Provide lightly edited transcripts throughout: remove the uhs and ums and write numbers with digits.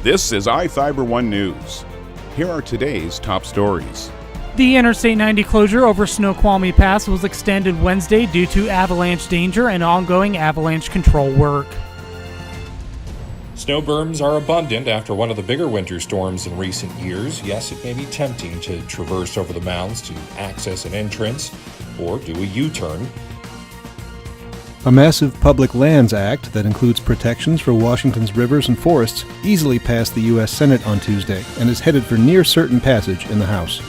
This is iFIBER 1 News. Here are today's top stories. The Interstate 90 closure over Snoqualmie Pass was extended Wednesday due to avalanche danger and ongoing avalanche control work. Snow berms are abundant after one of the bigger winter storms in recent years. Yes, it may be tempting to traverse over the mounds to access an entrance or do a U-turn. A massive Public Lands Act that includes protections for Washington's rivers and forests easily passed the U.S. Senate on Tuesday and is headed for near certain passage in the House.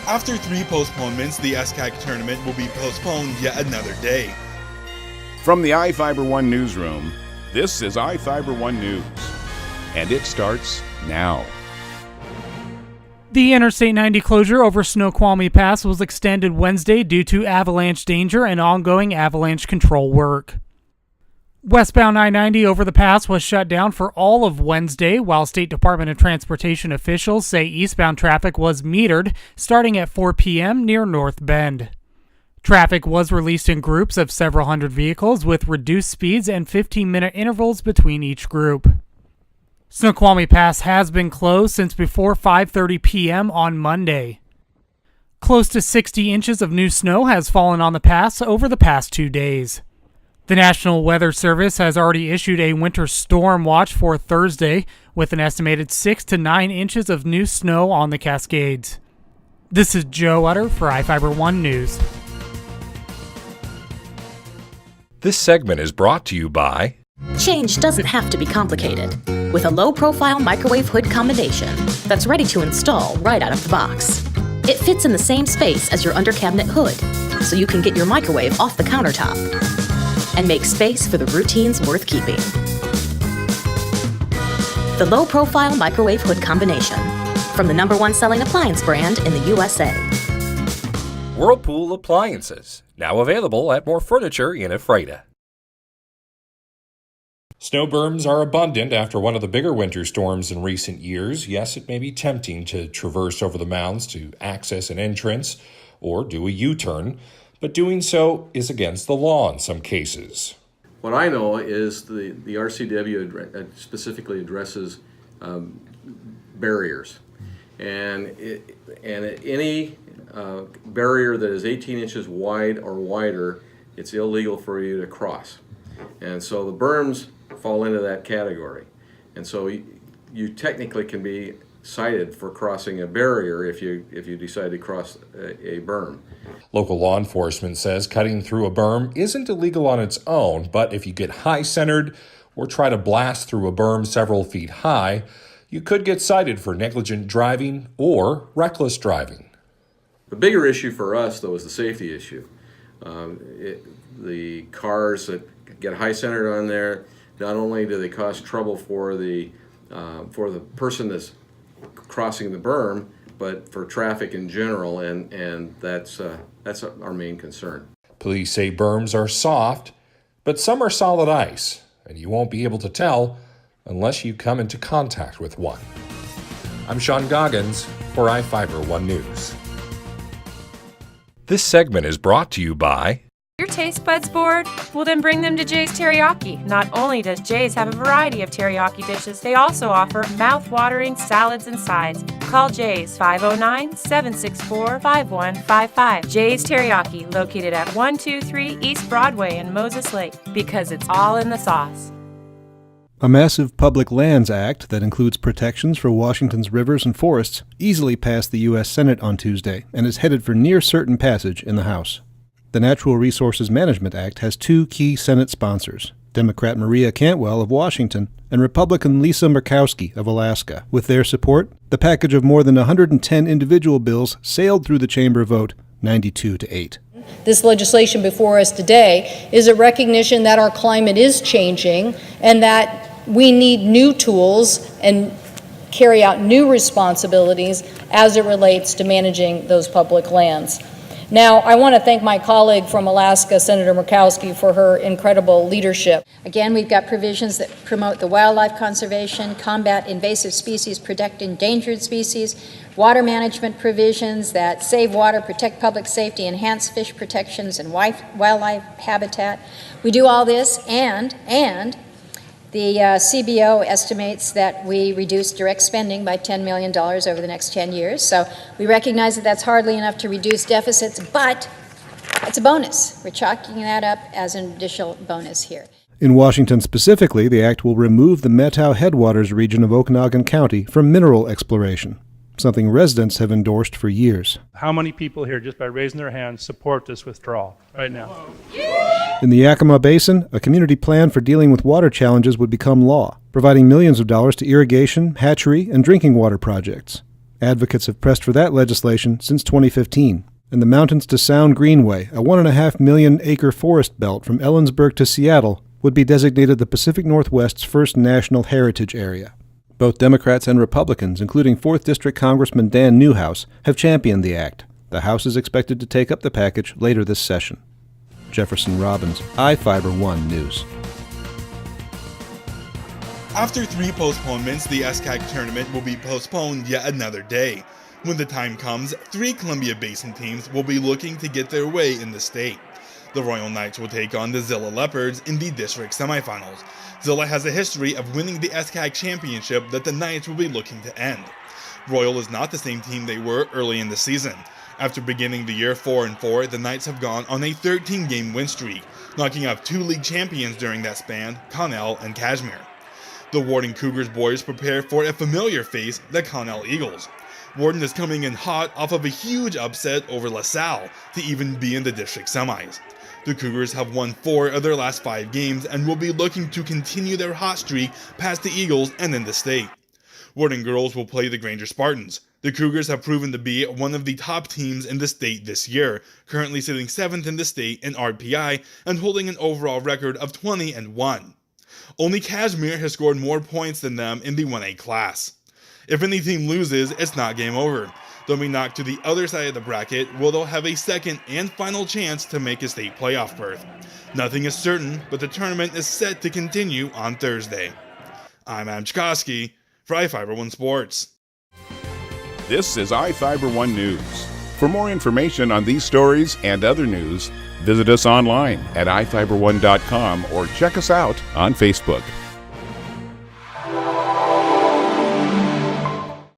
After 3 postponements, the SKG Tournament will be postponed yet another day. From the iFIBER 1 newsroom, this is iFIBER 1 News, and it starts now. The Interstate 90 closure over Snoqualmie Pass was extended Wednesday due to avalanche danger and ongoing avalanche control work. Westbound I-90 over the pass was shut down for all of Wednesday, while State Department of Transportation officials say eastbound traffic was metered starting at 4 p.m. near North Bend. Traffic was released in groups of several hundred vehicles with reduced speeds and 15-minute intervals between each group. Snoqualmie Pass has been closed since before 5:30 p.m. on Monday. Close to 60 inches of new snow has fallen on the pass over the past 2 days. The National Weather Service has already issued a winter storm watch for Thursday, with an estimated 6 to 9 inches of new snow on the Cascades. This is Joe Utter for iFIBER 1 News. This segment is brought to you by Change doesn't have to be complicated. With a low-profile microwave hood combination that's ready to install right out of the box. It fits in the same space as your under-cabinet hood, so you can get your microwave off the countertop and make space for the routines worth keeping. The low-profile microwave hood combination, from the #1 selling appliance brand in the USA. Whirlpool Appliances, now available at more furniture in Ephrata. Snow berms are abundant after one of the bigger winter storms in recent years. Yes, it may be tempting to traverse over the mounds to access an entrance or do a U-turn, but doing so is against the law in some cases. What I know is the RCW specifically addresses barriers, and any barrier that is 18 inches wide or wider, it's illegal for you to cross. And so the berms fall into that category. And so you technically can be cited for crossing a barrier if you decide to cross a berm. Local law enforcement says cutting through a berm isn't illegal on its own, but if you get high-centered or try to blast through a berm several feet high, you could get cited for negligent driving or reckless driving. The bigger issue for us, though, is the safety issue. The cars that get high-centered on there, not only do they cause trouble for the person that's crossing the berm, but for traffic in general, and that's our main concern. Police say berms are soft, but some are solid ice, and you won't be able to tell unless you come into contact with one. I'm Sean Goggins for iFIBER 1 News. This segment is brought to you by Your taste buds bored? Well, then bring them to Jay's Teriyaki. Not only does Jay's have a variety of teriyaki dishes, they also offer mouth-watering salads and sides. Call Jay's 509-764-5155. Jay's Teriyaki, located at 123 East Broadway in Moses Lake, because it's all in the sauce. A massive Public Lands Act that includes protections for Washington's rivers and forests easily passed the U.S. Senate on Tuesday and is headed for near certain passage in the House. The Natural Resources Management Act has 2 key Senate sponsors, Democrat Maria Cantwell of Washington and Republican Lisa Murkowski of Alaska. With their support, the package of more than 110 individual bills sailed through the chamber vote 92-8. This legislation before us today is a recognition that our climate is changing and that we need new tools and carry out new responsibilities as it relates to managing those public lands. Now, I want to thank my colleague from Alaska, Senator Murkowski, for her incredible leadership. Again, we've got provisions that promote the wildlife conservation, combat invasive species, protect endangered species, water management provisions that save water, protect public safety, enhance fish protections and wildlife habitat. We do all this and The CBO estimates that we reduce direct spending by $10 million over the next 10 years. So we recognize that that's hardly enough to reduce deficits, but it's a bonus. We're chalking that up as an additional bonus here. In Washington specifically, the act will remove the Methow Headwaters region of Okanagan County from mineral exploration, something residents have endorsed for years. How many people here, just by raising their hands, support this withdrawal right now? In the Yakima Basin, a community plan for dealing with water challenges would become law, providing millions of dollars to irrigation, hatchery, and drinking water projects. Advocates have pressed for that legislation since 2015. And the Mountains to Sound Greenway, a 1.5 million acre forest belt from Ellensburg to Seattle, would be designated the Pacific Northwest's first national heritage area. Both Democrats and Republicans, including 4th District Congressman Dan Newhouse, have championed the act. The House is expected to take up the package later this session. Jefferson Robbins, iFIBER 1 News. After 3 postponements, the SKG Tournament will be postponed yet another day. When the time comes, 3 Columbia Basin teams will be looking to get their way in the state. The Royal Knights will take on the Zilla Leopards in the district semifinals. Zilla has a history of winning the SKG championship that the Knights will be looking to end. Royal is not the same team they were early in the season. After beginning the year 4-4, the Knights have gone on a 13-game win streak, knocking off 2 league champions during that span, Connell and Kashmir. The Warden Cougars boys prepare for a familiar face, the Connell Eagles. Warden is coming in hot off of a huge upset over LaSalle to even be in the district semis. The Cougars have won 4 of their last 5 games and will be looking to continue their hot streak past the Eagles and in the state. Warden girls will play the Granger Spartans. The Cougars have proven to be one of the top teams in the state this year, currently sitting 7th in the state in RPI and holding an overall record of 20-1. Only Kashmir has scored more points than them in the 1A class. If any team loses, it's not game over. They'll be knocked to the other side of the bracket, where they'll have a second and final chance to make a state playoff berth. Nothing is certain, but the tournament is set to continue on Thursday. I'm Adam Chikoski for iFIBER 1 Sports. This is iFIBER 1 News. For more information on these stories and other news, visit us online at iFiber1.com or check us out on Facebook.